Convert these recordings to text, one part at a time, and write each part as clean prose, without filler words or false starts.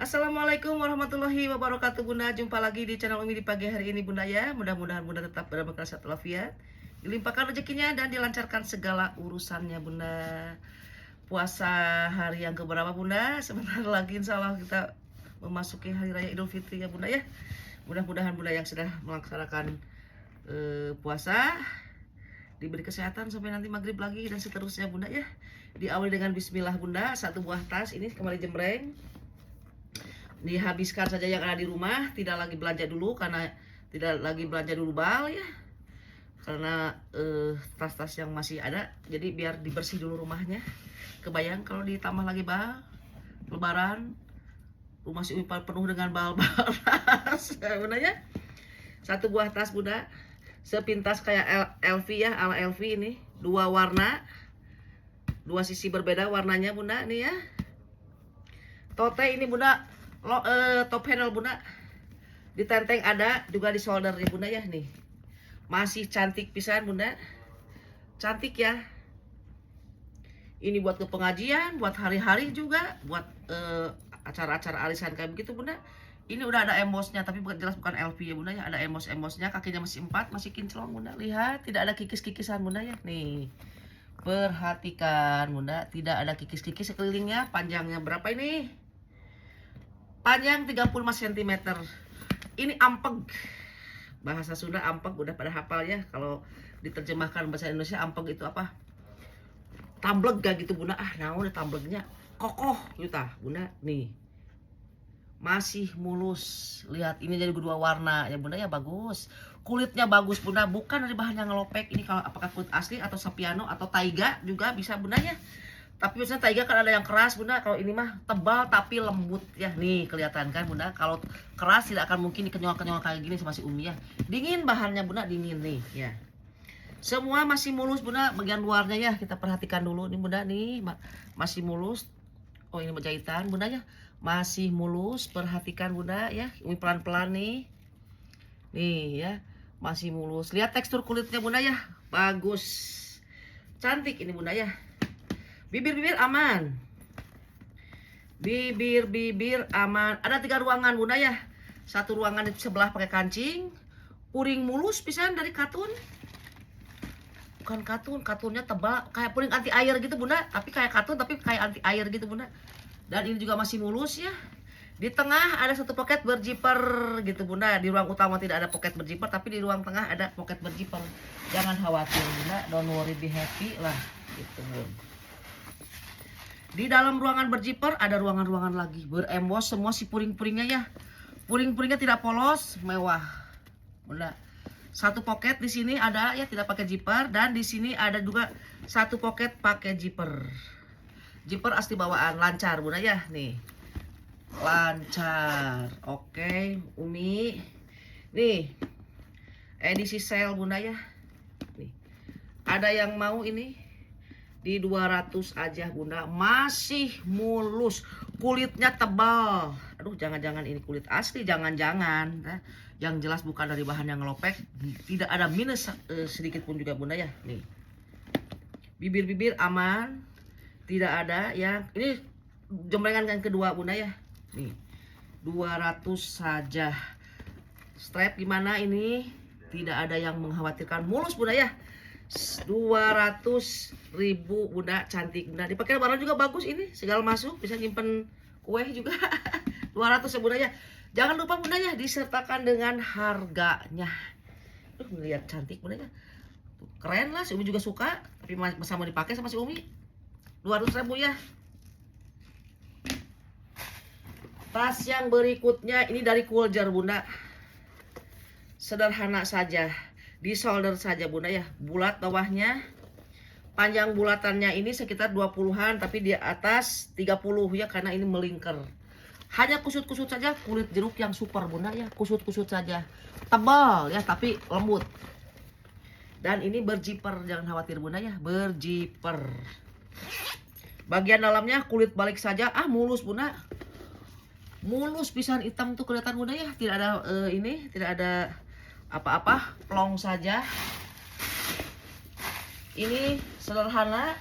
Assalamualaikum warahmatullahi wabarakatuh Bunda. Jumpa lagi di channel Umi di pagi hari ini Bunda ya. Mudah-mudahan Bunda tetap dalam sehat walafiat, dilimpahkan rezekinya dan dilancarkan segala urusannya Bunda. Puasa hari yang keberapa Bunda? Sebentar lagi insya Allah kita memasuki hari raya Idul Fitri ya Bunda ya. Mudah-mudahan Bunda yang sudah melaksanakan puasa diberi kesehatan sampai nanti maghrib lagi dan seterusnya Bunda ya. Diawali dengan bismillah Bunda. Satu buah tas ini kembali jembreng, dihabiskan saja yang ada di rumah, tidak lagi belanja dulu karena tidak lagi belanja dulu bal ya, karena tas-tas yang masih ada, jadi biar dibersih dulu rumahnya. Kebayang kalau ditambah lagi bal lebaran, rumah si Umi penuh dengan bal-bal tas Bunda ya. Satu buah tas Bunda, sepintas kayak LV ya, ala LV ini, dua warna, dua sisi berbeda warnanya Bunda nih ya. Tote ini Bunda, top handle Bunda, ditenteng ada juga di shoulder ya Bunda ya. Nih masih cantik pisan Bunda, cantik ya. Ini buat ke pengajian, buat hari-hari juga, buat acara-acara arisan kayak begitu Bunda. Ini udah ada embosnya, tapi bukan, jelas bukan LV ya Bunda ya. Ada embosnya, kakinya masih 4, masih kinclong Bunda. Lihat, tidak ada kikis-kikisan Bunda ya. Nih perhatikan Bunda, tidak ada kikis-kikis sekelilingnya. Panjangnya berapa ini? Panjang 35 cm. Ini ampeg. Bahasa Sunda ampeg udah pada hafal ya. Kalau diterjemahkan bahasa Indonesia ampeg itu apa? Tambleg gak gitu Bunda. Naon tamblegnya? Kokoh yuta Bunda. Nih masih mulus. Lihat ini jadi dua warna ya Bunda ya, bagus. Kulitnya bagus Bunda, bukan dari bahan yang ngelopek. Ini kalau apakah kulit asli atau sapiano atau taiga juga bisa Bunda ya. Tapi biasanya taiga kan ada yang keras Bunda, kalau ini mah tebal tapi lembut ya. Nih kelihatan kan Bunda, kalau keras tidak akan mungkin dikenyol-kenyol kayak gini sama si Umi ya. Dingin bahannya Bunda, dingin nih ya. Semua masih mulus Bunda, bagian luarnya ya kita perhatikan dulu nih Bunda nih, masih mulus. Oh ini jahitan Bunda ya, masih mulus, perhatikan Bunda ya. Umi pelan-pelan nih. Nih ya, masih mulus. Lihat tekstur kulitnya Bunda ya, bagus. Cantik ini Bunda ya. Bibir-bibir aman. Bibir-bibir aman. Ada 3 ruangan Bunda ya. Satu ruangan di sebelah pakai kancing. Puring mulus pisan dari katun. Bukan katun, katunnya tebal kayak puring anti air gitu Bunda, tapi kayak katun tapi kayak anti air gitu Bunda. Dan ini juga masih mulus ya. Di tengah ada satu poket berjiper gitu Bunda. Di ruang utama tidak ada poket berjiper, tapi di ruang tengah ada poket berjiper. Jangan khawatir Bunda, don't worry, be happy lah gitu Bunda. Di dalam ruangan berjiper ada ruangan-ruangan lagi berembos semua si puring-puringnya ya. Puring-puringnya tidak polos, mewah Bunda. Satu poket di sini ada ya tidak pakai zipper, dan di sini ada juga satu poket pakai zipper. Zipper asli bawaan, lancar Bunda ya. Nih lancar. Oke Umi, nih edisi sale Bunda ya. Nih ada yang mau ini di 200 aja Bunda, masih mulus, kulitnya tebal. Aduh, jangan-jangan ini kulit asli, jangan-jangan yang jelas bukan dari bahan yang ngelopek, tidak ada minus sedikit pun juga Bunda ya. Nih bibir-bibir aman, tidak ada yang ini. Jembrengan yang kedua Bunda ya. Nih 200 saja. Strap gimana ini, tidak ada yang mengkhawatirkan, mulus Bunda ya. 200.000 Bunda, cantik Bunda. Dipakai lebaran juga bagus ini, segala masuk, bisa nyimpen kue juga. 200 ya Bunda ya. Jangan lupa Bunda ya, disertakan dengan harganya. Lihat cantik Bunda ya. Keren lah, si Umi juga suka, tapi masa mau dipakai sama si Umi. 200.000 ya. Tas yang berikutnya ini dari Kuljer Bunda. Sederhana saja, di shoulder saja Bunda ya, bulat bawahnya. Panjang bulatannya ini sekitar 20-an, tapi di atas 30 ya, karena ini melingkar. Hanya kusut-kusut saja, kulit jeruk yang super Bunda ya, kusut-kusut saja. Tebal ya, tapi lembut. Dan ini berjiper, jangan khawatir Bunda ya, berjiper. Bagian dalamnya kulit balik saja, mulus Bunda. Mulus pisan, hitam tuh kelihatan Bunda ya, tidak ada ini, tidak ada apa-apa, plong saja. Ini sederhana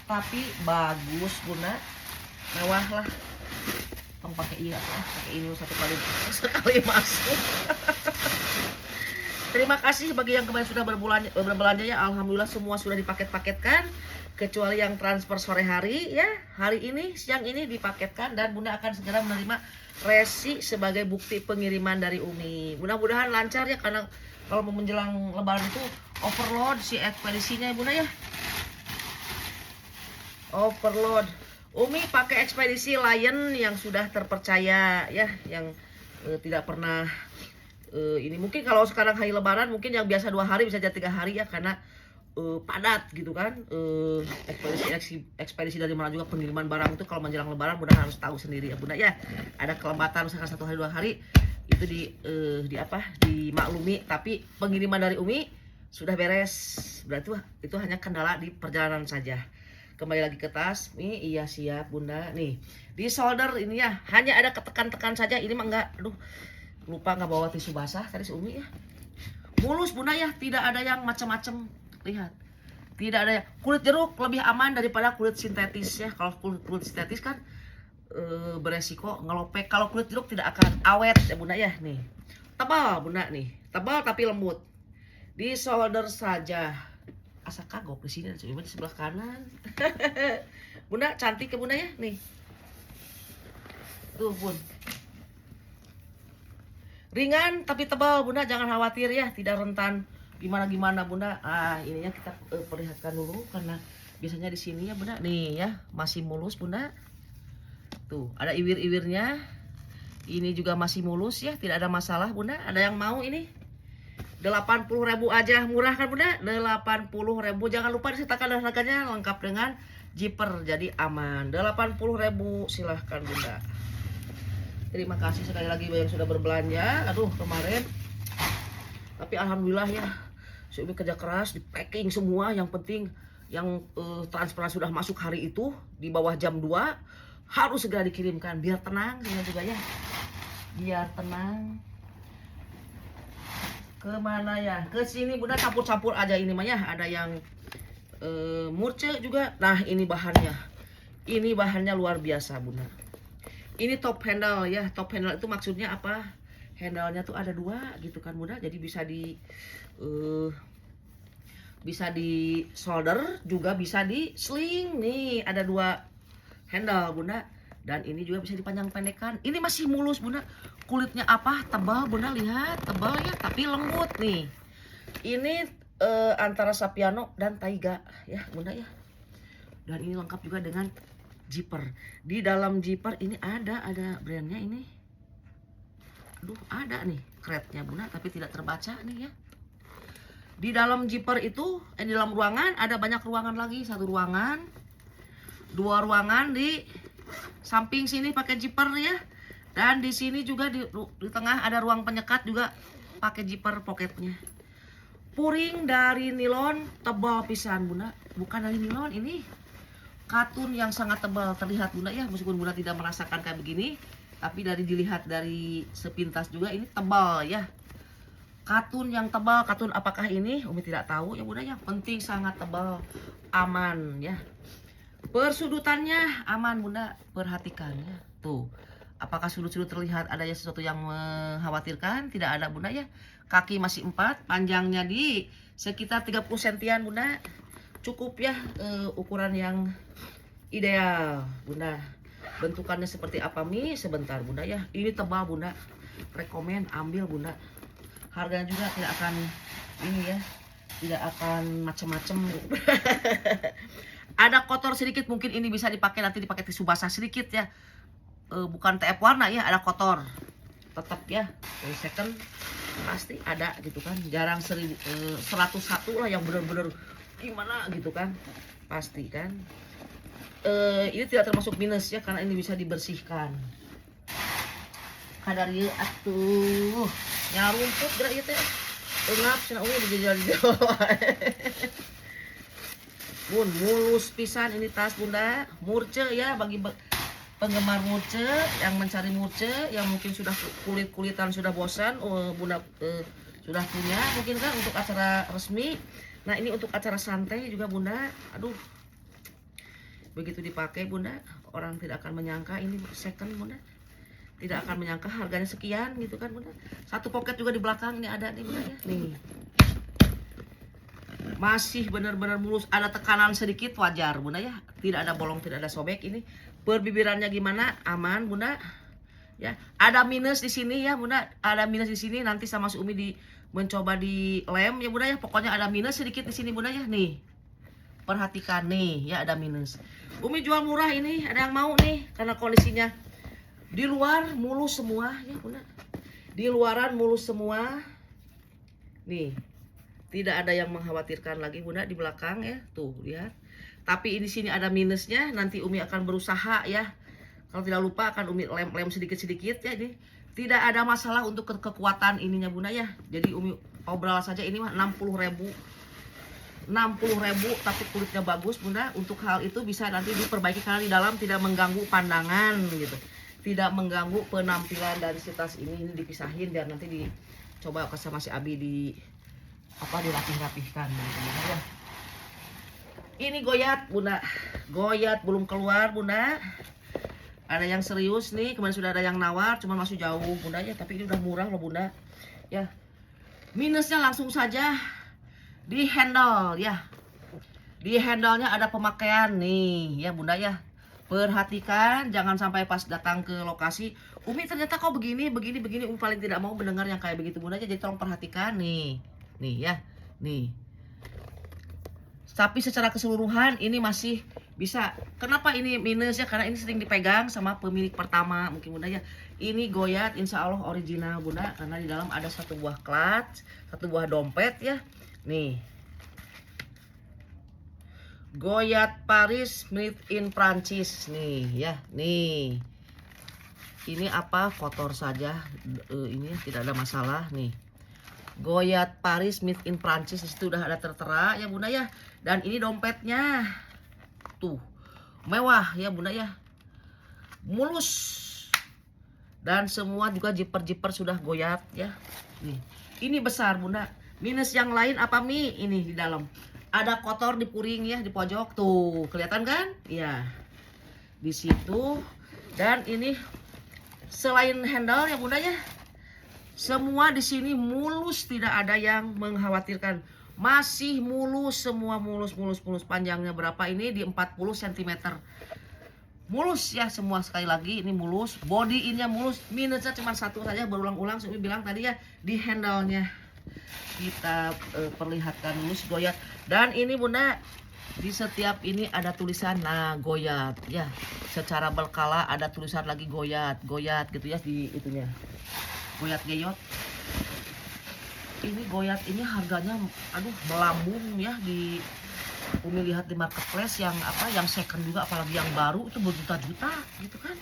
tapi bagus Bunda, mewah lah. gampang pakai pakai ini satu kali sekali masuk. Terima kasih bagi yang kemarin sudah berbelanja ya. Alhamdulillah semua sudah dipaket-paketkan, kecuali yang transfer sore hari ya. Hari ini siang ini dipaketkan dan Bunda akan segera menerima resi sebagai bukti pengiriman dari Umi. Mudah-mudahan lancar ya, karena kalau mau menjelang lebaran itu overload si ekspedisinya ya Bunda ya. Overload. Umi pakai ekspedisi Lion yang sudah terpercaya ya, yang tidak pernah ini mungkin kalau sekarang hari lebaran mungkin yang biasa 2 hari bisa jadi 3 hari ya, karena padat gitu kan. Ekspedisi dari mana juga pengiriman barang itu kalau menjelang lebaran Bunda harus tahu sendiri ya Bunda ya. Ada kelembatan misalkan 1 hari 2 hari itu dimaklumi, tapi pengiriman dari Umi sudah beres. Berarti itu hanya kendala di perjalanan saja. Kembali lagi ke tas nih. Iya siap Bunda. Nih di solder ini ya, hanya ada ketekan-tekan saja. Ini mah enggak, aduh lupa nggak bawa tisu basah tadi si Umi ya. Mulus Bunda ya, tidak ada yang macam-macam. Lihat, tidak ada. Kulit jeruk lebih aman daripada kulit sintetis ya. Kalau kulit sintetis kan beresiko ngelopek. Kalau kulit jeruk tidak akan awet ya Bunda ya. Nih tebal Bunda, nih tebal tapi lembut. Di solder saja. Asa kagok di sini, cuma di sebelah kanan. Bunda cantik ya Bunda ya, nih. Tuh Bun. Ringan tapi tebal Bunda, jangan khawatir ya, tidak rentan gimana Bunda. Ininya kita perlihatkan dulu, karena biasanya di sini ya Bunda, nih ya masih mulus Bunda. Tuh ada iwir-iwirnya. Ini juga masih mulus ya, tidak ada masalah Bunda. Ada yang mau ini? 80.000 aja, murah kan Bunda? 80.000. Jangan lupa disertakan harganya lengkap dengan zipper, jadi aman. 80.000 silahkan Bunda. Terima kasih sekali lagi yang sudah berbelanja. Aduh kemarin, tapi alhamdulillah ya, si Umi kerja keras di packing semua. Yang penting yang transparan sudah masuk hari itu di bawah jam 2 harus segera dikirimkan, biar tenang juga ya, biar tenang. Kemana ya? Ke sini Bunda, campur-campur aja ini mah ya. Ada yang murce juga. Nah ini bahannya, ini bahannya luar biasa Bunda. Ini top handle ya. Top handle itu maksudnya apa? Handle-nya tuh ada 2 gitu kan Bunda. Jadi bisa di solder, juga bisa di sling. Nih ada 2 handle Bunda. Dan ini juga bisa dipanjang-pendekkan. Ini masih mulus Bunda. Kulitnya apa? Tebal Bunda, lihat. Tebal ya, tapi lembut nih. Ini antara Sapiano dan Taiga ya Bunda ya. Dan ini lengkap juga dengan zipper. Di dalam zipper ini ada brandnya ini. Aduh ada nih kretnya Bunda, tapi tidak terbaca nih ya. Di dalam zipper itu, di dalam ruangan ada banyak ruangan lagi. 1 ruangan, 2 ruangan, di samping sini pakai zipper ya. Dan di sini juga di tengah ada ruang penyekat juga pakai zipper poketnya. Puring dari nilon tebal pisan Bunda. Bukan dari nilon, ini katun yang sangat tebal, terlihat Bunda ya. Meskipun Bunda tidak merasakan kayak begini, tapi dilihat dari sepintas juga ini tebal ya. Katun yang tebal. Katun apakah ini? Umi tidak tahu ya Bunda ya. Penting sangat tebal, aman ya. Persudutannya aman Bunda, perhatikan ya. Tuh, apakah sudut-sudut terlihat adanya sesuatu yang mengkhawatirkan? Tidak ada Bunda ya. Kaki masih 4, panjangnya di sekitar 30 sentian Bunda. Cukup ya, ukuran yang ideal Bunda. Bentukannya seperti apa Mi? Sebentar Bunda ya. Ini tebal Bunda, rekomen ambil Bunda. Harganya juga tidak akan ini ya, tidak akan macem-macem. Ada kotor sedikit, mungkin ini bisa dipakai, nanti dipakai tisu basah sedikit ya. Bukan TF warna ya, ada kotor. Tetap ya, dari second pasti ada gitu kan. Jarang 101 lah yang bener-bener gimana gitu kan. Pasti kan. Ini tidak termasuk minus ya, karena ini bisa dibersihkan. Kadar ieu atuh. Nyarumput gerak ieu teh. Engap cenah Umi dijajal. Bun, mulus pisan ini tas Bunda. Murce ya, bagi penggemar murce, yang mencari murce, yang mungkin sudah kulit-kulitan sudah bosan, Bunda sudah punya mungkin kan untuk acara resmi. Nah ini untuk acara santai juga Bunda. Aduh, begitu dipakai Bunda, orang tidak akan menyangka ini second Bunda. tidak akan menyangka harganya sekian gitu kan bunda. Satu pocket juga di belakang ini ada nih bunda ya. Nih masih benar-benar mulus, ada tekanan sedikit wajar bunda ya, tidak ada bolong, tidak ada sobek. Ini perbibirannya gimana, aman bunda ya. Ada minus di sini ya bunda, ada minus di sini, nanti sama si Umi mencoba di lem ya bunda ya. Pokoknya ada minus sedikit di sini bunda ya. Nih perhatikan nih ya, ada minus. Umi jual murah ini, ada yang mau nih karena kondisinya di luar mulus semua ya bunda, di luaran mulus semua nih, tidak ada yang mengkhawatirkan lagi bunda di belakang ya, tuh lihat. Tapi ini sini ada minusnya, nanti Umi akan berusaha ya, kalau tidak lupa akan Umi lem sedikit-sedikit ya. Ini tidak ada masalah untuk kekuatan ininya bunda ya. Jadi Umi obrol saja, ini mah 60.000, tapi kulitnya bagus bunda. Untuk hal itu bisa nanti diperbaiki karena di dalam tidak mengganggu pandangan gitu, tidak mengganggu penampilan dari si tas ini dipisahin biar nanti dicoba sama si Abi dirapih-rapihkan gitu ya. Ini goyat bunda, goyat belum keluar bunda. Ada yang serius nih, kemarin sudah ada yang nawar, cuman masih jauh bunda ya. Tapi ini udah murah loh bunda ya. Minusnya langsung saja di handle ya, di handle-nya ada pemakaian nih ya bunda ya. Perhatikan, jangan sampai pas datang ke lokasi, Umi ternyata kok begini. Umi paling tidak mau mendengar yang kayak begitu bunda aja. Jadi tolong perhatikan nih ya, nih. Tapi secara keseluruhan ini masih bisa. Kenapa ini minus ya? Karena ini sering dipegang sama pemilik pertama mungkin bunda ya. Ini goyat, insya Allah original bunda, karena di dalam ada satu buah clutch, satu buah dompet ya. Nih, goyat Paris made in Prancis nih ya. Nih ini apa, kotor saja, ini tidak ada masalah nih. Goyat Paris made in Prancis, disitu udah ada tertera ya bunda ya. Dan ini dompetnya tuh mewah ya bunda ya, mulus, dan semua juga zipper sudah goyat ya. Nih ini besar bunda. Minus yang lain apa Mi? Ini di dalam ada kotor di puring ya, di pojok tuh, kelihatan kan? Ya, di situ. Dan ini selain handle ya bunda ya, semua di sini mulus, tidak ada yang mengkhawatirkan. Masih mulus semua, mulus. Panjangnya berapa ini? Di 40 cm. Mulus ya semua, sekali lagi ini mulus. Body ininya mulus. Minusnya cuma satu saja, berulang-ulang saya bilang tadi ya, di handle-nya. Kita perlihatkan dulu goyat. Dan ini bunda, di setiap ini ada tulisan nah goyat ya, secara berkala ada tulisan lagi goyat gitu ya, di itunya goyat geyot. Ini goyat ini harganya aduh melambung ya. Di Umi lihat di marketplace yang yang second juga, apalagi yang baru itu berjuta-juta gitu kan.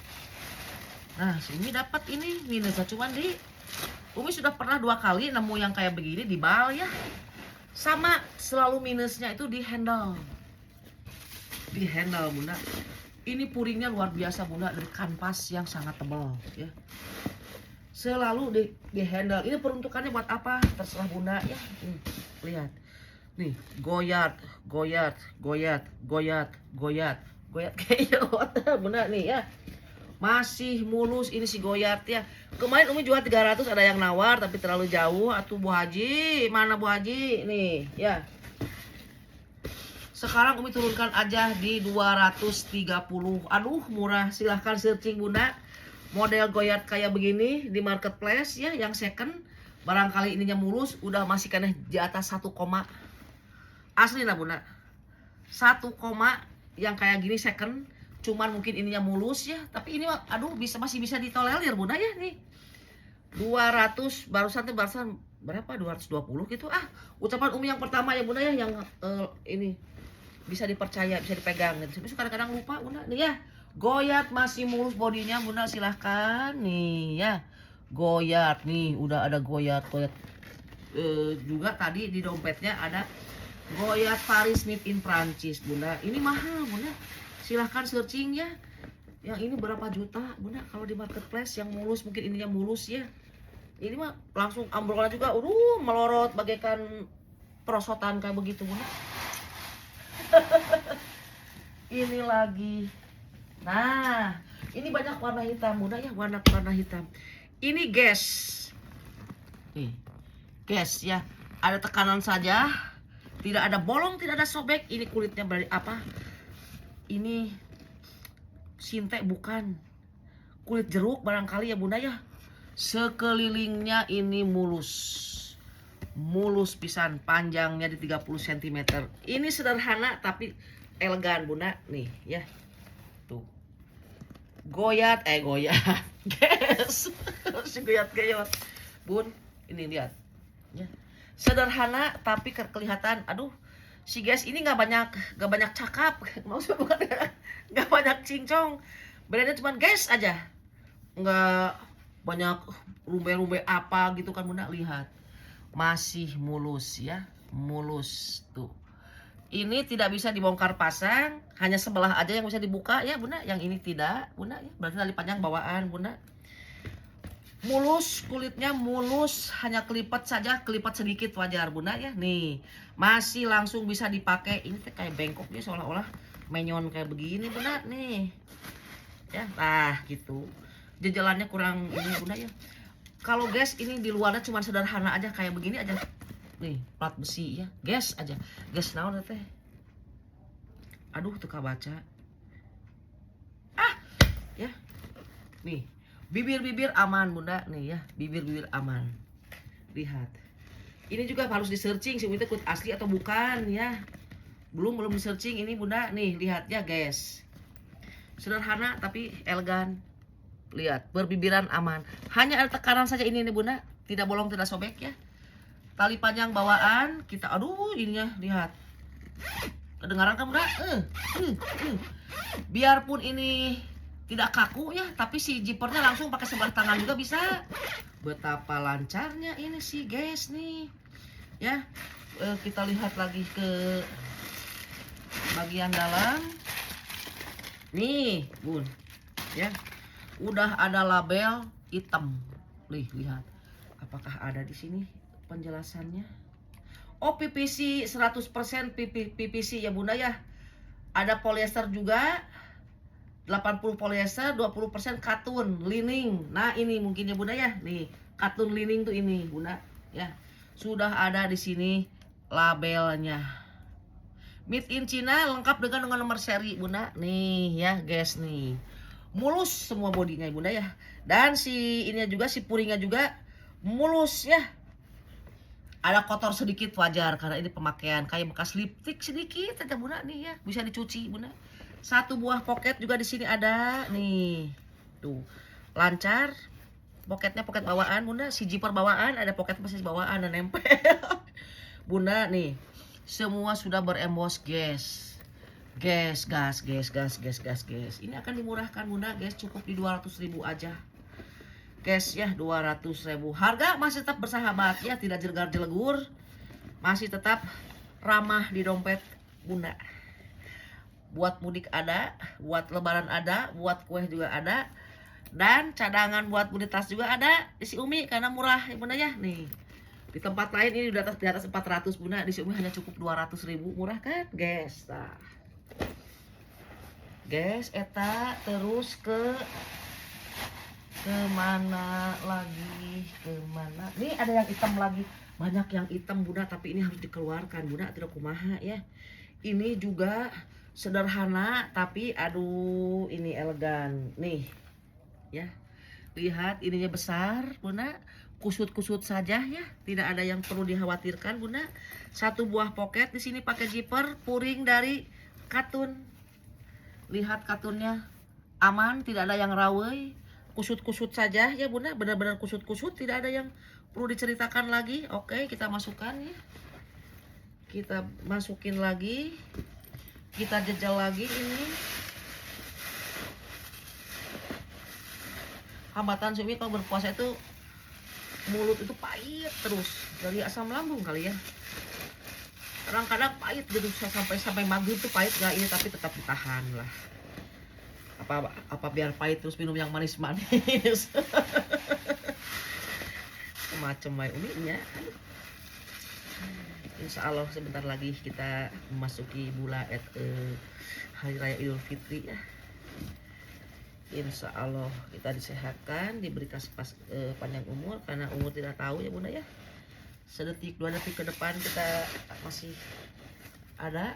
Nah sini dapat ini minusnya cuman di Umi sudah pernah 2 kali nemu yang kayak begini di bal ya. Sama selalu minusnya itu di handle. Di handle bunda. Ini puringnya luar biasa bunda, dari kanvas yang sangat tebal ya. Selalu di handle. Ini peruntukannya buat apa? Terserah bunda ya. Lihat. Nih, goyat kayak bunda nih ya. Masih mulus ini si goyat ya. Kemarin Umi jual 300, ada yang nawar tapi terlalu jauh. Atuh Bu Haji, mana Bu Haji? Nih ya. Sekarang Umi turunkan aja di 230. Aduh murah, silahkan searching bunda. Model goyat kayak begini di marketplace ya, yang second. Barangkali ininya mulus, udah masih kena di atas 1, asli lah bunda. 1, yang kayak gini second. Cuman mungkin ininya mulus ya, tapi ini aduh masih bisa ditolerir bunda ya nih. 200 barusan berapa, 220 gitu. Ucapan Umi yang pertama ya bunda ya, yang ini bisa dipercaya, bisa dipegang gitu. Tapi kadang-kadang lupa bunda nih ya. Goyat masih mulus bodinya bunda, silahkan nih ya. Goyat nih, udah ada goyat juga tadi di dompetnya ada goyat Paris made in Prancis bunda. Ini mahal bunda, silahkan searching ya. Yang ini berapa juta bunda kalau di marketplace yang mulus, mungkin ininya mulus ya. Ini mah langsung ambrolnya juga melorot bagaikan perosotan kayak begitu bunda. Ini lagi. Nah Ini banyak warna hitam bunda ya, warna hitam. Ini gas. Nih, gas ya. Ada tekanan saja. Tidak ada bolong, tidak ada sobek. Ini kulitnya berarti apa? Ini sintek bukan. Kulit jeruk barangkali ya bunda ya. Sekelilingnya ini mulus. Mulus pisan, panjangnya di 30 cm. Ini sederhana tapi elegan bunda. Nih ya. Tuh. Goyat. Gas. Si goyat-goyot. Bun, ini lihat. Ya. Sederhana tapi kelihatan, aduh, si gas ini nggak banyak cakap, maksudnya bukan nggak banyak cincong, bedanya cuma gas aja, nggak banyak rumbe-rumbe apa gitu kan bunda. Lihat, masih mulus ya, mulus tuh. Ini tidak bisa dibongkar pasang, hanya sebelah aja yang bisa dibuka ya bunda, yang ini tidak bunda ya, berarti tali panjang bawaan bunda. Mulus, kulitnya mulus, hanya kelipat saja, kelipat sedikit wajar bunda ya. Nih, masih langsung bisa dipakai. Ini kayak bengkok dia seolah-olah menyon kayak begini bunda nih. Ya, nah gitu. Jejelannya kurang ini bunda ya. Kalau gas ini di luarnya cuma sederhana aja kayak begini aja. Nih, plat besi ya. Gas aja. Gas naon teh? Aduh, tuh baca. Ya. Nih. Bibir-bibir aman bunda nih ya, bibir-bibir aman. Lihat. Ini juga harus di searching sih itu kulit asli atau bukan ya. Belum di searching ini bunda nih, lihat ya guys. Sederhana tapi elegan. Lihat, berbibiran aman. Hanya ada tekanan saja ini nih bunda, tidak bolong tidak sobek ya. Tali panjang bawaan kita, aduh ininya lihat. Kedengaran kan bunda? Biarpun ini tidak kaku ya, tapi si zippernya langsung pakai sebelah tangan juga bisa. Betapa lancarnya ini sih guys nih ya. Kita lihat lagi ke bagian dalam nih bun ya, udah ada label hitam. Lihat, apakah ada di sini penjelasannya? Oh, PVC 100% PVC ya bunda ya. Ada polyester juga, 80 polyester, 20% katun lining. Nah ini mungkin ya bunda ya, nih katun lining tuh ini bunda ya. Sudah ada di sini labelnya, made in China, lengkap dengan nomor seri bunda nih ya guys. Nih mulus semua bodinya bunda ya, dan si ininya juga, si puringnya juga mulus ya. Ada kotor sedikit wajar karena ini pemakaian, kayak bekas lipstick sedikit aja bunda nih ya, bisa dicuci bunda. Satu buah pocket juga di sini ada nih, tuh lancar. Poketnya poket bawaan bunda, si zipper bawaan, ada poket masih bawaan dan nempel. Bunda nih, semua sudah berembos gas. Gas. Ini akan dimurahkan bunda, gas cukup di 200.000 aja. Gas ya 200.000. Harga masih tetap bersahabat ya, tidak jegar-jelegur. Masih tetap ramah di dompet bunda. Buat mudik ada, buat lebaran ada, buat kue juga ada, dan cadangan buat beli tas juga ada di si Umi karena murah ya bunda ya. Nih di tempat lain ini di atas 400 bunda, di si Umi hanya cukup 200.000, murah kan guys. Nah guys, eta terus kemana lagi, kemana nih? Ada yang hitam lagi, banyak yang hitam bunda, tapi ini harus dikeluarkan bunda, tidak kumaha ya. Ini juga sederhana tapi aduh ini elegan nih ya. Lihat ininya besar bunda, kusut-kusut saja ya, tidak ada yang perlu dikhawatirkan bunda. Satu buah pocket di sini pakai zipper, puring dari katun. Lihat katunnya aman, tidak ada yang rawei, kusut-kusut saja ya bunda, benar-benar kusut-kusut, tidak ada yang perlu diceritakan lagi. Oke, kita masukkan ya, kita masukin lagi. Kita jejal lagi ini. Hambatan Sumi kalau berpuasa itu mulut itu pahit terus, dari asam lambung kali ya. Kadang-kadang pahit gitu sampai maghrib tuh pahit gak ini, tapi tetap ditahan lah. Apa biar pahit terus minum yang manis-manis. Macam uminya. Insya Allah sebentar lagi kita memasuki bulan hari raya Idul Fitri ya. Insya Allah kita disehatkan, diberi kasih panjang umur, karena umur tidak tahu ya bunda ya. Sedetik 2 detik ke depan kita masih ada,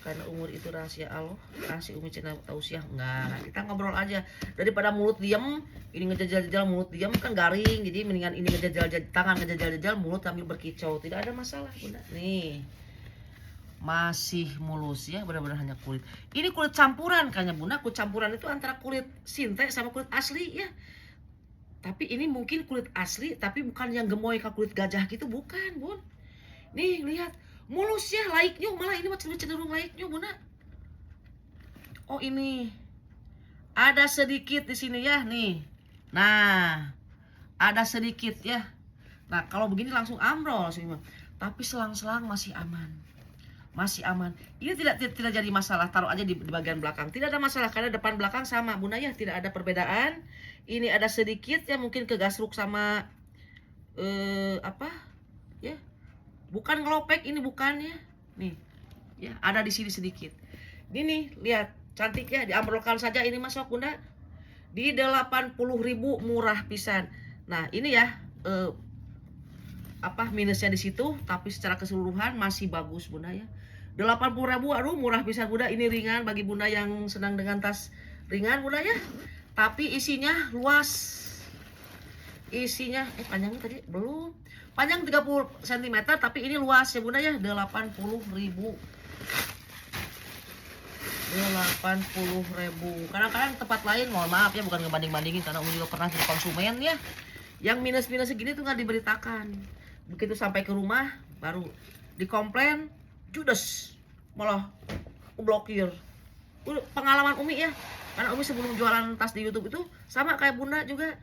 karena umur itu rahasia Allah. Kasih Umi Cina tausiah enggak, kita ngobrol aja daripada mulut diem. Ini ngejajal-jajal mulut diem kan garing, jadi mendingan ini ngejajal tangan, ngejajal-jajal mulut sambil berkicau, tidak ada masalah bunda. Nih masih mulus ya, benar-benar hanya kulit. Ini kulit campuran kayaknya bunda. Kulit campuran itu antara kulit sintek sama kulit asli ya. Tapi ini mungkin kulit asli, tapi bukan yang gemoy kayak kulit gajah gitu, bukan bun. Nih lihat, mulus ya, laiknya malah ini macam cenderung laiknya bunda. Oh ini ada sedikit di sini ya nih. Nah ada sedikit ya. Nah kalau begini langsung ambrol langsung. Tapi selang-selang masih aman. Masih aman. Ini tidak jadi masalah, taruh aja di bagian belakang. Tidak ada masalah karena depan belakang sama bunda ya, tidak ada perbedaan. Ini ada sedikit ya, mungkin kegasruk sama apa ya. Bukan ngelopek ini, bukan ya. Nih. Ya, ada di sini sedikit. Ini nih, lihat cantik ya, diambrolkan saja ini masuk bunda. Di 80.000 murah pisan. Nah, ini ya apa minusnya di situ, tapi secara keseluruhan masih bagus bunda ya. 80.000, aduh murah pisan bunda. Ini ringan bagi bunda yang senang dengan tas ringan bunda ya. Tapi isinya luas. Isinya panjangnya tadi belum. Panjang 30 cm tapi ini luas ya bunda ya. 80.000. 80.000. Kadang-kadang tempat lain, mohon maaf ya, bukan ngebanding-bandingin karena Umi juga pernah jadi konsumen ya. Yang minus-minus segini tuh nggak diberitakan. Begitu sampai ke rumah baru dikomplain, judes, malah blokir. Pengalaman Umi ya, karena Umi sebelum jualan tas di YouTube itu sama kayak bunda juga,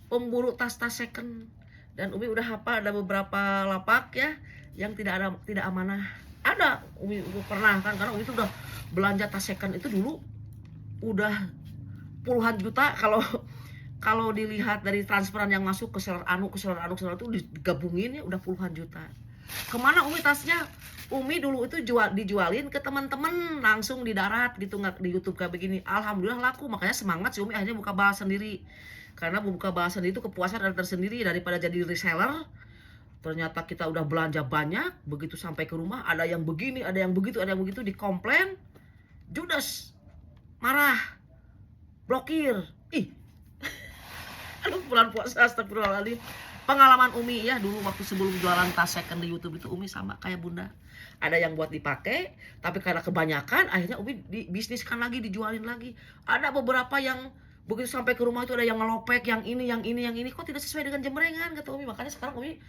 pemburu tas-tas second. Dan Umi udah hafal ada beberapa lapak ya yang tidak amanah. Ada Umi pernah kan, karena Umi itu udah belanja tas second itu dulu udah puluhan juta. Kalau dilihat dari transferan yang masuk ke seller anu itu digabungin ya udah puluhan juta. Kemana Umi tasnya? Umi dulu itu dijualin ke teman-teman langsung di darat gitu, nggak di YouTube kayak begini. Alhamdulillah laku, makanya semangat sih Umi akhirnya buka balas sendiri. Karena membuka balas sendiri itu kepuasan ada tersendiri daripada jadi reseller. Ternyata kita udah belanja banyak, begitu sampai ke rumah ada yang begini, ada yang begitu, dikomplain, judes, marah, blokir. Ih, aduh bulan puasa astagfirullahaladzim. Pengalaman Umi ya dulu waktu sebelum jualan tas second di YouTube itu Umi sama kayak bunda. Ada yang buat dipakai, tapi karena kebanyakan akhirnya Umi bisniskan lagi, dijualin lagi. Ada beberapa yang begitu sampai ke rumah itu ada yang ngelopek, yang ini kok tidak sesuai dengan jembrengan kata Umi. Makanya sekarang Umi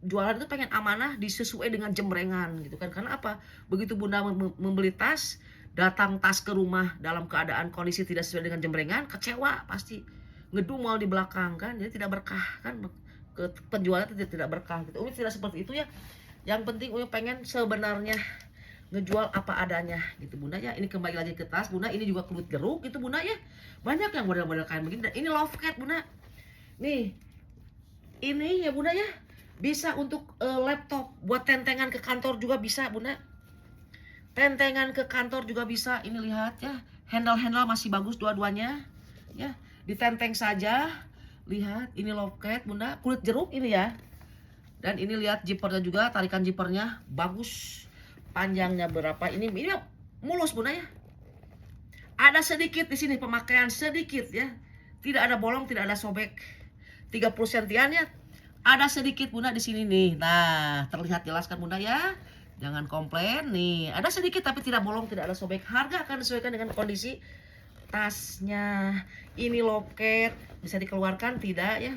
jualan itu pengen amanah, disesuai dengan jembrengan gitu kan. Karena apa? Begitu bunda membeli tas, datang tas ke rumah dalam keadaan kondisi tidak sesuai dengan jembrengan, kecewa pasti, ngedumel di belakang kan, jadi tidak berkah kan, ke penjualan itu tidak berkah gitu. Umi tidak seperti itu ya. Yang penting Umi pengen sebenarnya ngejual apa adanya gitu bunda ya. Ini kembali lagi ke tas bunda, ini juga kulit jeruk gitu bunda ya. Banyak yang model-model kayak begini. Dan ini love cat bunda. Nih, ini ya bunda ya, bisa untuk laptop, buat tentengan ke kantor juga bisa bunda. Tentengan ke kantor juga bisa. Ini lihat ya, handle masih bagus dua-duanya ya, ditenteng saja. Lihat, ini love cat bunda, kulit jeruk ini ya. Dan ini lihat zippernya juga, tarikan zippernya bagus. Panjangnya berapa? Ini mulus bunda ya. Ada sedikit di sini pemakaian sedikit ya. Tidak ada bolong, tidak ada sobek. 30 sentian ya. Ada sedikit bunda di sini nih. Nah, terlihat jelas kan bunda ya. Jangan komplain nih. Ada sedikit tapi tidak bolong, tidak ada sobek. Harga akan disesuaikan dengan kondisi tasnya. Ini loket bisa dikeluarkan tidak ya?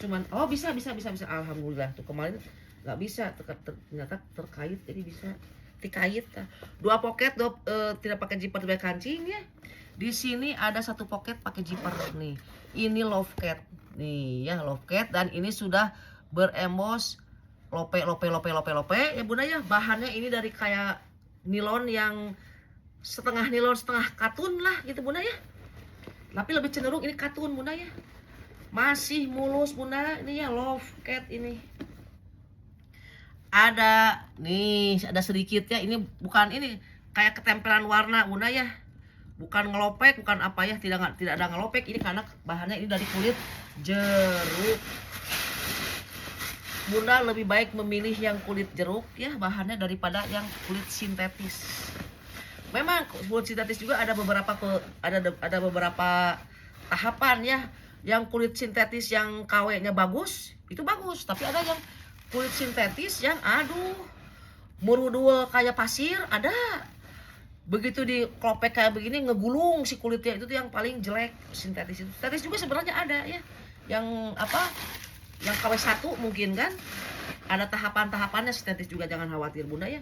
Cuman bisa. Alhamdulillah tuh kemarin nggak bisa, ternyata terkait jadi bisa dikait. Dua pocket, tidak pakai zipper, tidak kancing ya. Di sini ada satu pocket pakai zipper nih. Ini love cat nih ya, love cat, dan ini sudah berembos lope ya bunda ya. Bahannya ini dari kayak nilon yang setengah nilon setengah katun lah gitu bunda ya. Tapi lebih cenderung ini katun bunda ya. Masih mulus bunda, ini ya love cat ini. Ada nih, ada sedikit ya, ini bukan ini kayak ketempelan warna bunda ya, bukan ngelopek, bukan apa ya, tidak ada ngelopek ini karena bahannya ini dari kulit jeruk. Bunda lebih baik memilih yang kulit jeruk ya bahannya daripada yang kulit sintetis. Memang kulit sintetis juga ada beberapa tahapan ya. Yang kulit sintetis yang KW-nya bagus itu bagus, tapi ada yang kulit sintetis yang aduh merudul kayak pasir, ada begitu di klopek kayak begini ngegulung si kulitnya, itu tuh yang paling jelek sintetis itu. Sintetis juga sebenarnya ada ya, yang apa, yang KW1 mungkin kan ada tahapan-tahapannya sintetis juga, jangan khawatir bunda ya.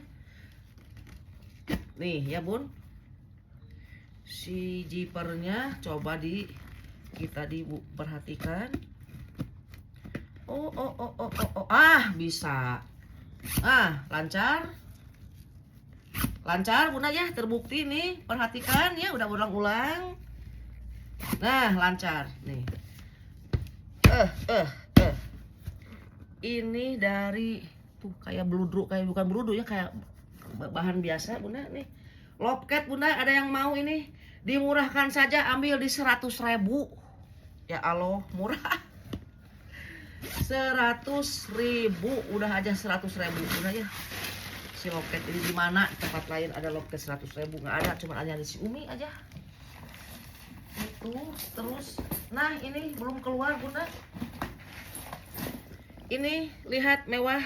Nih ya bun, si jipernya coba kita diperhatikan. Oh, bisa. Lancar bunda ya, terbukti nih, perhatikan ya, udah ulang-ulang. Nah lancar nih. Ini dari tuh kayak beludru, kayak bukan beludru ya, kayak bahan biasa bunda nih. Lopket bunda, ada yang mau ini? Dimurahkan saja, ambil di 100.000. Ya Allah murah. 100.000 udah aja 100.000 bunda ya. Si loket ini di mana tempat lain ada loket 100.000? Nggak ada, cuma ada di si Umi aja. Itu terus, nah ini belum keluar bunda. Ini lihat mewah,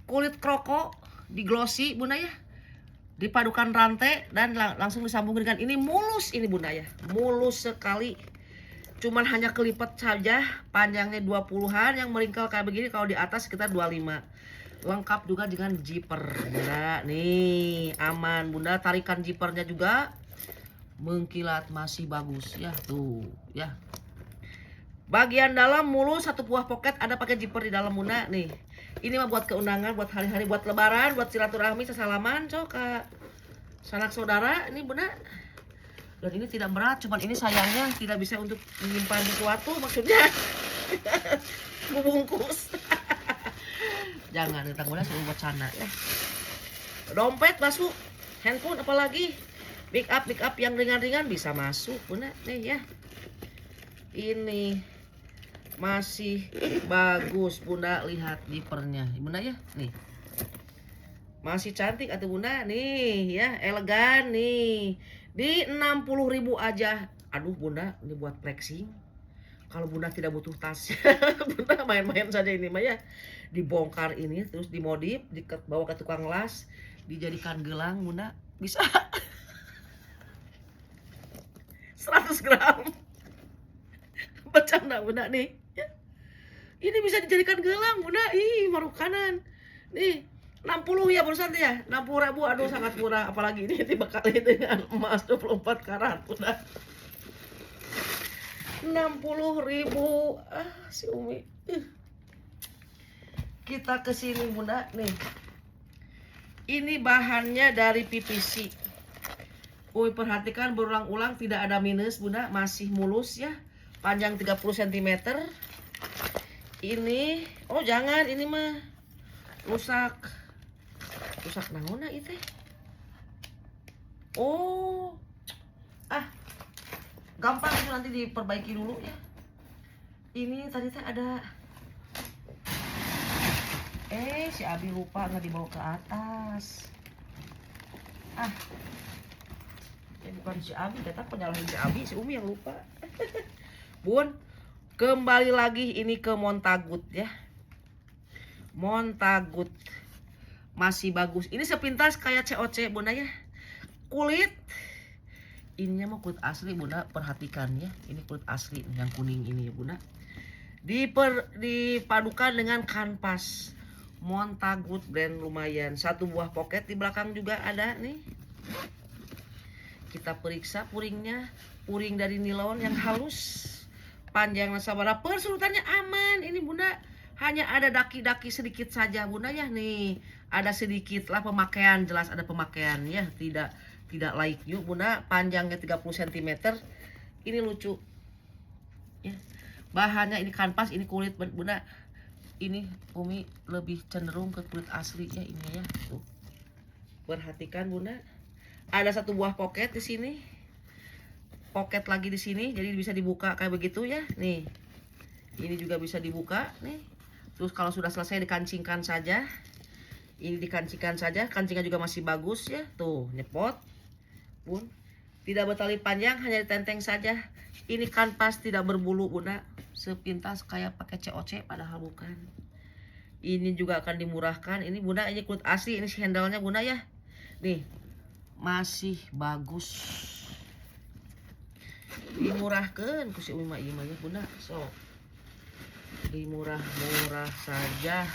kulit kroko di glossy bunda ya, dipadukan rantai dan langsung disambung dengan ini mulus ini bunda ya, mulus sekali. Cuman hanya kelipat saja, panjangnya 20-an, yang meringkel kayak begini kalau di atas sekitar 25. Lengkap juga dengan zipper bunda. Nih aman bunda, tarikan zippernya juga mengkilat masih bagus ya, tuh ya. Bagian dalam mulus, satu buah poket, ada pakai zipper di dalam bunda. Nih ini mah buat keundangan, buat hari-hari, buat lebaran, buat silaturahmi, sesalaman cok ke sanak saudara ini bunda. Dan ini tidak berat, cuman ini sayangnya tidak bisa untuk menyimpan sesuatu, maksudnya membungkus. Jangan, kita bunda selalu buat canda ya. Dompet masuk, handphone apalagi, pick up yang ringan-ringan bisa masuk bunda nih ya. Ini masih bagus bunda, lihat zippernya bunda ya, nih masih cantik atuh bunda nih ya, elegan nih, di 60.000 aja. Aduh bunda, ini buat flexing kalau bunda tidak butuh tas. Bunda main-main saja ini mah ya, dibongkar ini terus dimodif, bawa ke tukang las, dijadikan gelang bunda, bisa. 100 gram. Bercanda bunda nih ya. Ini bisa dijadikan gelang bunda, ih maruk kanan nih. 60 ya barusan ya, 60.000, aduh sangat murah, apalagi ini dibekali dengan emas 24 karat bunda. 60.000, si Umi. Kita kesini bunda nih, ini bahannya dari PVC. Umi perhatikan berulang-ulang, tidak ada minus bunda, masih mulus ya, panjang 30 cm. Ini, oh jangan, ini mah rusak naona itu. Oh, gampang itu, nanti diperbaiki dulu ya. Ini tadi teh ada, si Abi lupa nggak dibawa ke atas. Bukan si Abi, kita penyalahin si Abi, si Umi yang lupa. Bun, kembali lagi ini ke Montagut ya. Montagut masih bagus. Ini sepintas kayak COC bunda ya. Kulit ininya mah kulit asli bunda, perhatikan ya. Ini kulit asli yang kuning ini ya bunda. Dipadukan dengan kanvas. Montagut brand lumayan. Satu buah poket di belakang juga ada nih. Kita periksa puringnya, puring dari nilon yang halus, panjang sabara, persurutannya aman. Ini bunda, hanya ada daki-daki sedikit saja bunda ya. Nih ada sedikit lah pemakaian, jelas ada pemakaian ya, tidak like you bunda. Panjangnya 30 cm. Ini lucu ya, bahannya ini kanvas, ini kulit bunda. Ini Umi lebih cenderung ke kulit asli ya, ini ya tuh. Perhatikan bunda, Ada satu buah pocket di sini. Pocket lagi di sini, jadi bisa dibuka kayak begitu ya. Nih. Ini juga bisa dibuka nih. Terus kalau sudah selesai dikancingkan saja. Ini dikancingkan saja, kancingnya juga masih bagus ya. Tuh, nyepot. Bun. Tidak bertali panjang, hanya ditenteng saja. Ini kanvas tidak berbulu, Bunda. Sepintas kayak pakai COC padahal bukan. Ini juga akan dimurahkan. Ini Bunda, ini kulit asli, ini si handle-nya Bunda ya. Nih. Masih bagus. Dimurahkan ku si Umi mah ieu mah ya Bunda. So. Dimurah-murah saja.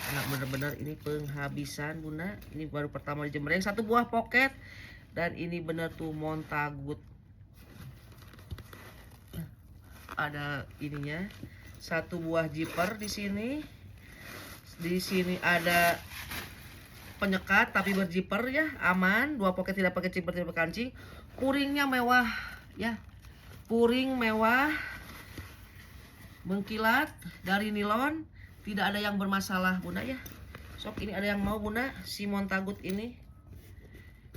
Karena bener-bener ini penghabisan Bunda. Ini baru pertama dijembreng. Satu buah pocket. Dan ini bener tuh montagut. Ada ininya. Satu buah zipper di sini. Di sini ada penyekat tapi berzipper ya, aman. Dua pocket tidak pakai zipper, tidak pakai kancing. Puringnya mewah ya. Puring mewah. Mengkilat dari nilon. Tidak ada yang bermasalah Bunda ya. Sok ini ada yang mau Bunda, si montagut ini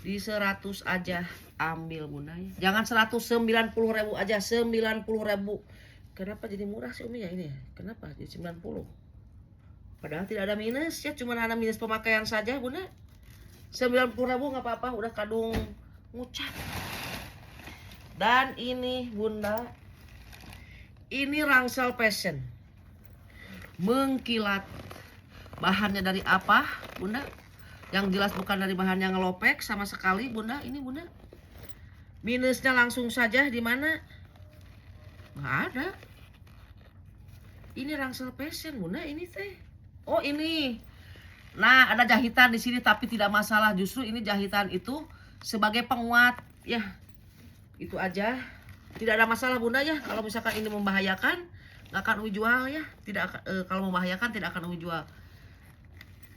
di 100 aja ambil Bunda ya. Jangan 190.000 aja, 90.000. Kenapa jadi murah sih Umi ya ini ya? Kenapa jadi 90? Padahal tidak ada minus ya, cuma ada minus pemakaian saja Bunda. 90.000 nggak apa-apa, udah kadung ngucap. Dan ini Bunda, ini rangsel fashion. Mengkilat. Bahannya dari apa Bunda? Yang jelas bukan dari bahan yang ngelopek sama sekali Bunda. Ini Bunda, minusnya langsung saja di mana? Nggak ada. Ini rangsel fashion Bunda, ini teh. Oh ini. Nah ada jahitan di sini tapi tidak masalah. Justru ini jahitan itu sebagai penguat ya. Itu aja. Tidak ada masalah Bunda ya. Kalau misalkan ini membahayakan, nggak akan Umi jual ya. Kalau membahayakan tidak akan Umi jual.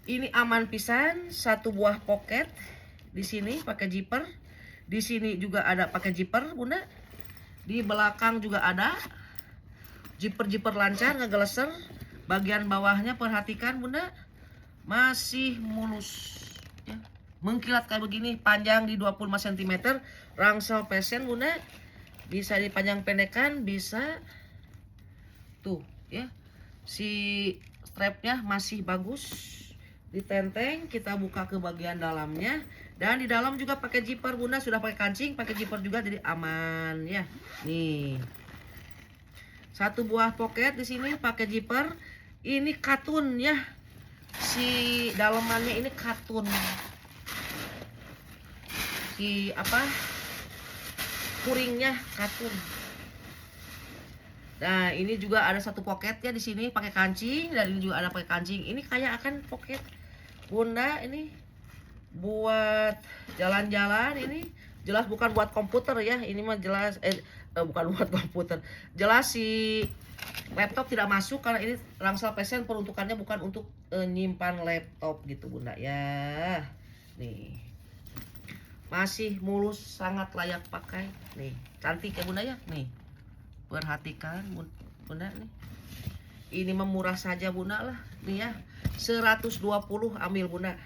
Ini aman pisan. Satu buah pocket di sini pakai zipper. Di sini juga ada pakai zipper Bunda. Di belakang juga ada zipper lancar, ngegeleser. Bagian bawahnya perhatikan Bunda, masih mulus ya. Mengkilat kayak begini, panjang di 25 cm. Rangsel fashion Bunda. Bisa dipanjang pendekan, bisa. Tuh ya, si strapnya masih bagus, ditenteng. Kita buka ke bagian dalamnya, dan di dalam juga pakai zipper Bunda. Sudah pakai kancing, pakai zipper juga, jadi aman ya. Nih, satu buah pocket di sini pakai zipper. Ini katun ya, si dalamannya ini katun. Si apa? Puringnya katun. Nah, ini juga ada satu pocket ya di sini pakai kancing, dan ini juga ada pakai kancing. Ini kayak akan pocket Bunda, ini buat jalan-jalan. Ini jelas bukan buat komputer ya. Ini mah jelas bukan buat komputer. Jelas si laptop tidak masuk karena ini rangsel fashion, peruntukannya bukan untuk nyimpan laptop gitu Bunda ya. Nih. Masih mulus, sangat layak pakai. Nih, cantik ya Bunda ya. Nih. Perhatikan Bunda nih. Ini memurah saja Bunda lah. Nih ya. 120 ambil Bunda.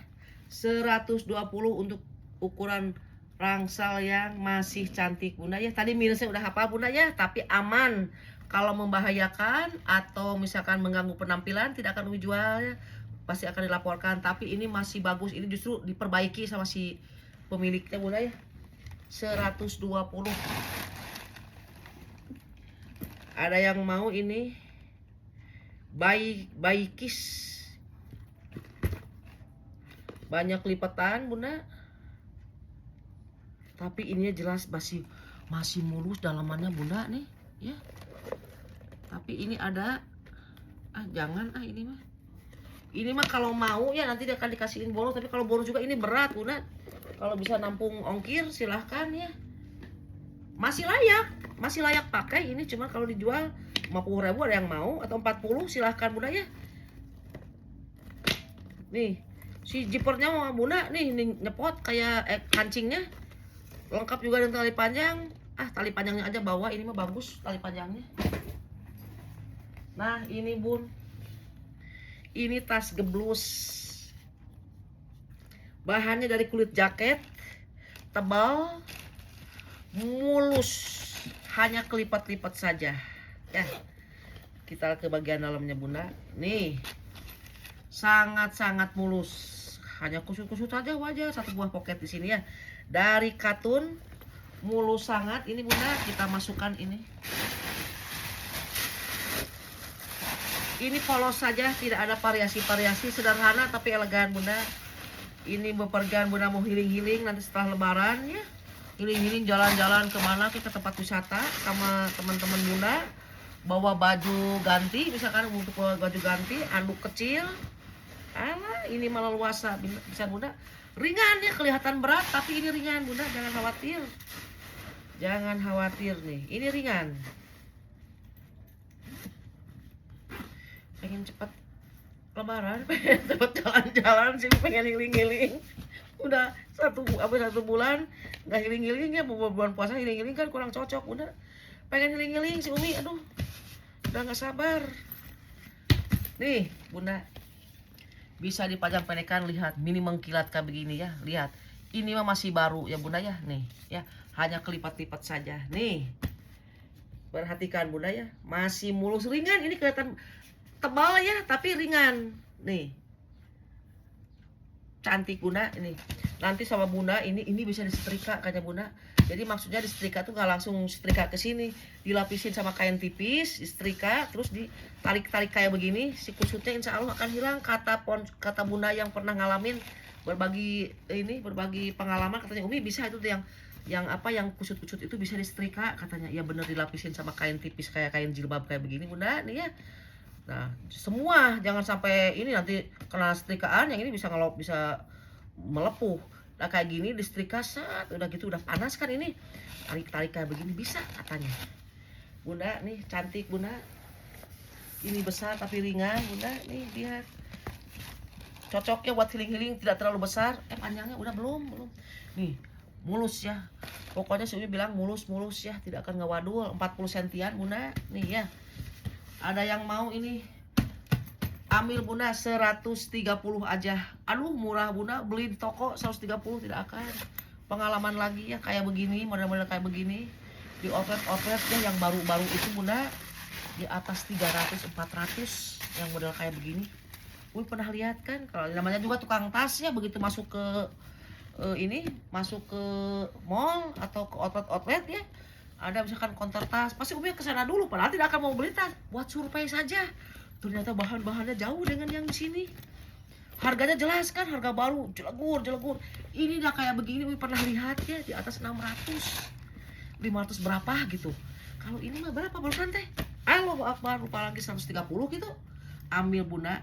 120 untuk ukuran rangsel yang masih cantik Bunda ya. Tadi minusnya udah hafal Bunda ya, tapi aman. Kalau membahayakan atau misalkan mengganggu penampilan tidak akan dijual ya. Pasti akan dilaporkan, tapi ini masih bagus. Ini justru diperbaiki sama si pemiliknya Bunda ya. 120. Ada yang mau ini baikis, banyak lipatan Bunda. Tapi ini jelas masih mulus dalamannya Bunda nih ya. Tapi ini ada jangan ini mah. Ini mah kalau mau ya nanti dia akan dikasihin bonus, tapi kalau bonus juga ini berat Bunda. Kalau bisa nampung ongkir silahkan ya. Masih layak pakai ini, cuma kalau dijual 50.000 ada yang mau atau 40 silahkan Bunda ya. Nih, si zippernya mau Bunda nih nyepot kayak kancingnya. Lengkap juga dengan tali panjang. Tali panjangnya aja bawa, ini mah bagus tali panjangnya. Nah, ini Bun. Ini tas geblus. Bahannya dari kulit jaket. tebal, mulus, hanya kelipat-lipat saja ya. Kita ke bagian dalamnya bunda. Nih, sangat-sangat mulus, hanya kusut-kusut saja wajah. Satu buah poket di sini ya, dari katun, mulus sangat. Ini bunda, kita masukkan ini polos saja, tidak ada variasi-variasi, sederhana tapi elegan bunda. Ini bepergian bunda mau healing-healing nanti setelah lebaran ya. Healing-healing, jalan-jalan kemana, ke tempat wisata sama teman-teman bunda. Bawa baju ganti, misalkan untuk baju ganti, anduk kecil. Ini malah luasa bisa bunda. Ringan ya, kelihatan berat tapi ini ringan bunda, jangan khawatir. Jangan khawatir nih, ini ringan. Pengen cepat lebaran, pengen cepat jalan-jalan sih, pengen healing-healing. Udah satu bulan nggak healing-healing ya, bulan puasa healing-healing kan kurang cocok. Udah pengen healing-healing si Umi, aduh udah nggak sabar. Nih bunda, bisa dipajang pendekan, lihat mini mengkilat kayak begini ya. Lihat, ini mah masih baru ya bunda ya. Nih ya, hanya kelipat-lipat saja. Nih, perhatikan bunda ya, masih mulus, ringan. Ini kelihatan tebal ya, tapi ringan. Nih, cantik bunda. Ini nanti sama bunda, ini bisa disetrika kayaknya bunda. Jadi maksudnya disetrika tuh nggak langsung setrika ke sini, dilapisin sama kain tipis, disetrika, terus ditarik-tarik kayak begini. Si kusutnya insya Allah akan hilang. Kata bunda yang pernah ngalamin berbagi pengalaman, katanya Umi bisa itu tuh yang kusut-kusut itu bisa disetrika katanya. Ya bener, dilapisin sama kain tipis kayak kain jilbab kayak begini bunda nih ya. Nah, semua jangan sampai ini nanti kena setrikaan, yang ini bisa melepuh. Nah kayak gini disetrika, set, udah gitu udah panas kan, ini tarik-tarik kayak begini bisa katanya. Bunda nih cantik bunda. Ini besar tapi ringan bunda, nih lihat. Cocoknya buat healing-healing, tidak terlalu besar. Panjangnya udah belum. Nih, mulus ya. Pokoknya si Umi bilang mulus ya, tidak akan ngewadul. 40 sentian bunda. Nih ya. Ada yang mau ini, ambil bunda 130 aja. Aduh murah bunda, beli di toko 130 tidak akan. Pengalaman lagi ya, kayak begini, model-model kayak begini. Di outlet-outletnya yang baru-baru itu bunda, di atas 300-400 yang model kayak begini. Pernah lihat kan, kalau namanya juga tukang tas ya, begitu masuk ke masuk ke mall atau ke outlet ya, ada misalkan konter tas, pasti Umi ke sana dulu, padahal tidak akan mau beli tas, buat survei saja. Ternyata bahan-bahannya jauh dengan yang di sini. Harganya jelas kan, harga baru, jelegur. Ini udah kayak begini, Umi pernah lihat ya, di atas 600, 500 berapa gitu. Kalau ini mah berapa barusan teh? Allahu Akbar, lupa lagi 130 gitu. Ambil bunda,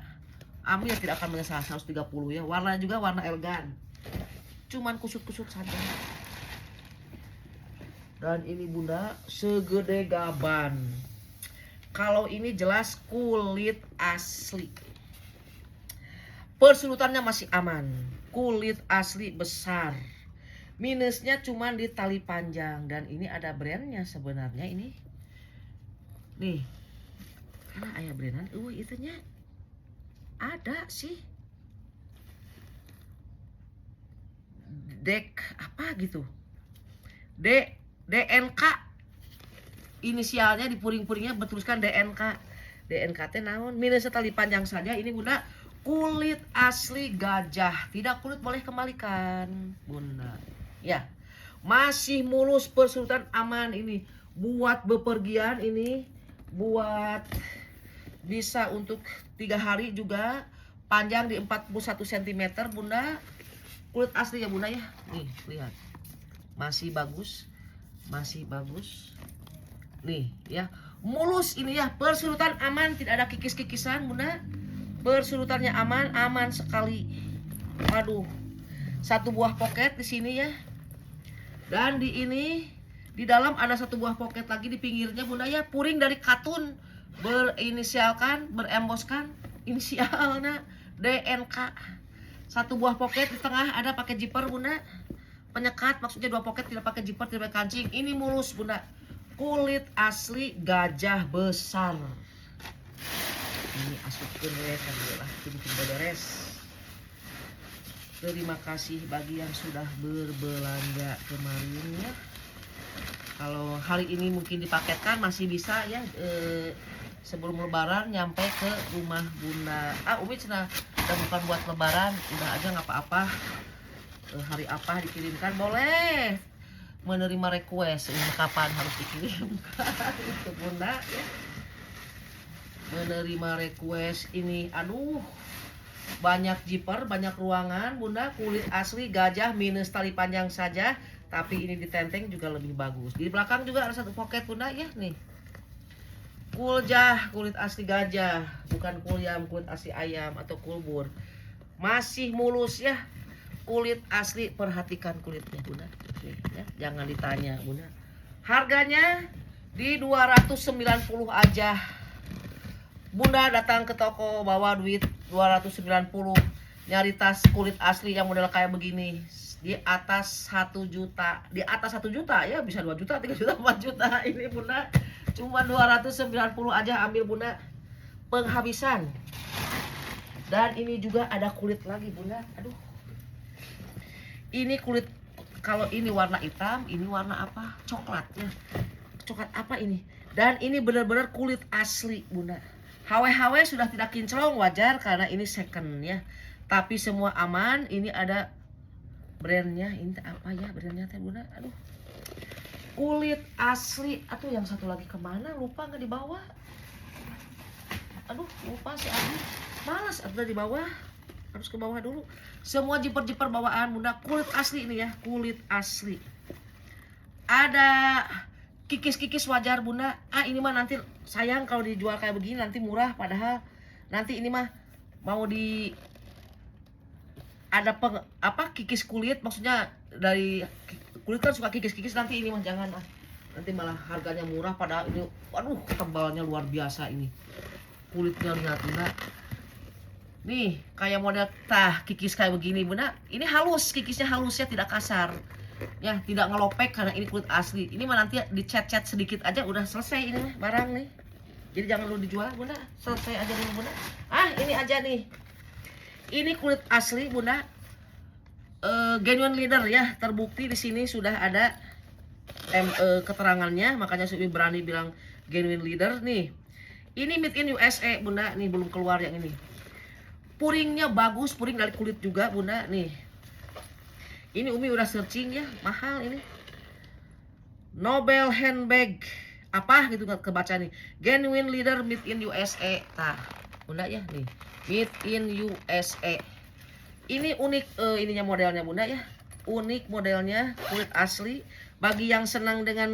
ambil, tidak akan menyesal. 130 ya, warna juga warna elegan. Cuman kusut-kusut saja. Dan ini bunda segede gaban. Kalau ini jelas kulit asli. Persurutannya masih aman. Kulit asli besar. Minusnya cuman di tali panjang. Dan ini ada brandnya sebenarnya ini. Nih. Ayah brandan. Itunya ada sih. Dek apa gitu. DNK, inisialnya di puring-puringnya bertuliskan DNK. DNK teh naon? Minus tali panjang saja. Ini bunda kulit asli gajah, tidak kulit boleh kembalikan bunda ya. Masih mulus, persurutan aman. Ini buat bepergian, ini buat bisa untuk 3 hari juga. Panjang di 41 cm bunda. Kulit asli ya bunda ya. Nih lihat, masih bagus. Nih ya, mulus ini ya. Persurutan aman, tidak ada kikis-kikisan bunda. Persurutannya aman sekali. Waduh, satu buah poket di sini ya. Dan di dalam ada satu buah poket lagi di pinggirnya bunda ya. Puring dari katun, beremboskan inisialnya DNK. Satu buah poket di tengah ada pakai zipper bunda. Penyekat, maksudnya 2 poket, tidak pakai zipper, tidak pakai kancing. Ini mulus bunda. Kulit asli gajah besar. Ini asupkeun we kan lah, jadi beres. Terima kasih bagi yang sudah berbelanja kemarin ya. Kalau hari ini mungkin dipaketkan masih bisa ya, sebelum lebaran nyampe ke rumah Bunda. Umi cenah udah bukan buat lebaran, udah aja nggak apa-apa. Hari apa dikirimkan boleh. Menerima request ini kapan harus dikirimkan itu Bunda ya. Menerima request ini, aduh banyak zipper, banyak ruangan Bunda, kulit asli gajah minus tali panjang saja, tapi ini ditenteng juga lebih bagus. Di belakang juga ada satu pocket Bunda ya nih. Kuljah kulit asli gajah, bukan kulyam kulit asli ayam atau kulbur. Masih mulus ya. Kulit asli, perhatikan kulitnya Bunda. Nih, ya, jangan ditanya Bunda. Harganya di 290 aja. Bunda datang ke toko bawa duit 290, nyari tas kulit asli yang model kayak begini di atas 1 juta. Di atas 1 juta ya, bisa 2 juta, 3 juta, 4 juta. Ini Bunda cuma 290 aja, ambil Bunda. Penghabisan. Dan ini juga ada kulit lagi Bunda. Aduh. Ini kulit, kalau ini warna hitam, ini warna apa? Coklat ya. Coklat apa ini? Dan ini benar-benar kulit asli Bunda. HW-HW sudah tidak kinclong, wajar karena ini second ya. Tapi semua aman. Ini ada brandnya. Ini apa ya brandnya teh Bunda? Aduh. Kulit asli. Atuh yang satu lagi kemana? Lupa nggak dibawa. Aduh lupa si Abi. Malas ada di bawah. Harus ke bawah dulu. Semua zipper-zipper bawaan Bunda, kulit asli ini ya, kulit asli. Ada kikis-kikis wajar Bunda. Ini mah nanti sayang kalau dijual kayak begini, nanti murah, padahal nanti ini mah mau di ada kikis kulit, maksudnya dari kulit kan suka kikis-kikis, nanti ini mah jangan nanti malah harganya murah, padahal ini waduh tebalnya luar biasa ini. Kulitnya lihat Bunda. Nih kayak model kikis kayak begini Bunda. Ini halus, kikisnya halus ya, tidak kasar ya, tidak ngelopek karena ini kulit asli. Ini mah nanti dicet-cet sedikit aja udah selesai ini mah barang nih. Jadi jangan dulu dijual Bunda, selesai aja dulu Bunda. Ini aja nih. Ini kulit asli Bunda. Genuine leather ya, terbukti di sini sudah ada keterangannya, makanya saya berani bilang genuine leather nih. Ini made in USA Bunda, nih belum keluar yang ini. Puringnya bagus, puring dari kulit juga Bunda nih. Ini Umi udah searching ya, mahal ini. Nobel handbag apa gitu nggak kebaca nih. Genuine leather made in USA. Tah, Bunda ya nih. Made in USA. Ini unik ininya modelnya Bunda ya. Unik modelnya, kulit asli. Bagi yang senang dengan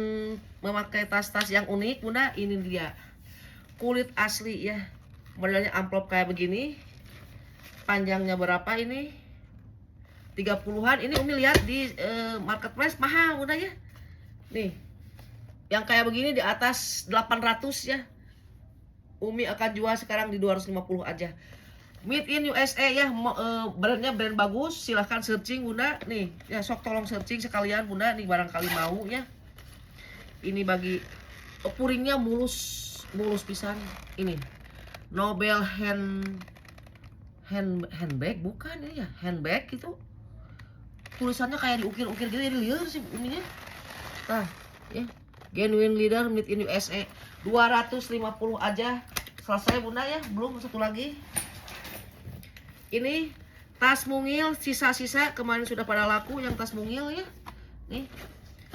memakai tas-tas yang unik Bunda, ini dia. Kulit asli ya. Modelnya amplop kayak begini. Panjangnya berapa ini? 30-an. Ini Umi lihat di marketplace mahal Bunda ya. Nih. Yang kayak begini di atas 800 ya. Umi akan jual sekarang di 250 aja. Made in USA ya. Brandnya brand bagus. Silahkan searching Bunda. Nih, ya sok tolong searching sekalian Bunda. Nih barangkali mau ya. Ini bagi puringnya mulus pisan. Ini Nobel handbag bukan ya, handbag itu tulisannya kayak diukir-ukir gitu, jadi liar sih ininya. Nah ya, genuine leather made in USA 250 aja selesai Bunda ya. Belum satu lagi, ini tas mungil sisa-sisa kemarin sudah pada laku yang tas mungil ya. Nih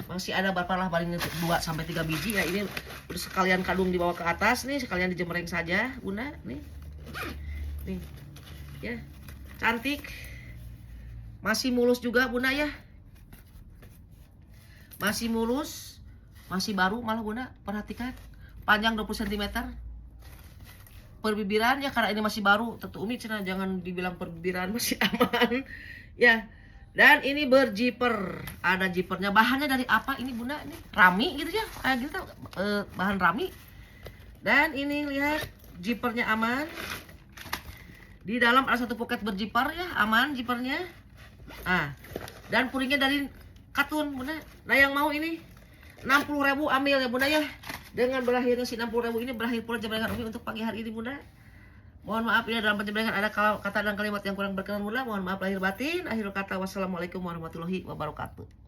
masih ada berapa lah, paling 2-3 biji ya. Ini udah sekalian kadung dibawa ke atas nih, sekalian dijemreng saja Bunda nih. Nih ya, cantik, masih mulus juga Bunda ya, masih mulus, masih baru malah Bunda. Perhatikan panjang 20 cm. Perbibiran ya, karena ini masih baru, tentu Umi cina jangan dibilang perbibiran, masih aman ya. Dan ini berzipper, ada zippernya. Bahannya dari apa ini Bunda? Ini rami gitu ya, kayak gitu, bahan rami. Dan ini lihat zippernya aman. Di dalam ada satu pocket berzipper ya, aman zippernya. Dan puringnya dari katun Bunda. Nah yang mau ini 60.000 ambil ya Bunda ya. Dengan berakhirnya si 60.000 ini berakhir pula jam dengan Umi untuk pagi hari ini Bunda. Mohon maaf ya dalam penjelasan ada kata dan kalimat yang kurang berkenan. Mohon maaf lahir batin. Akhirul kata wassalamualaikum warahmatullahi wabarakatuh.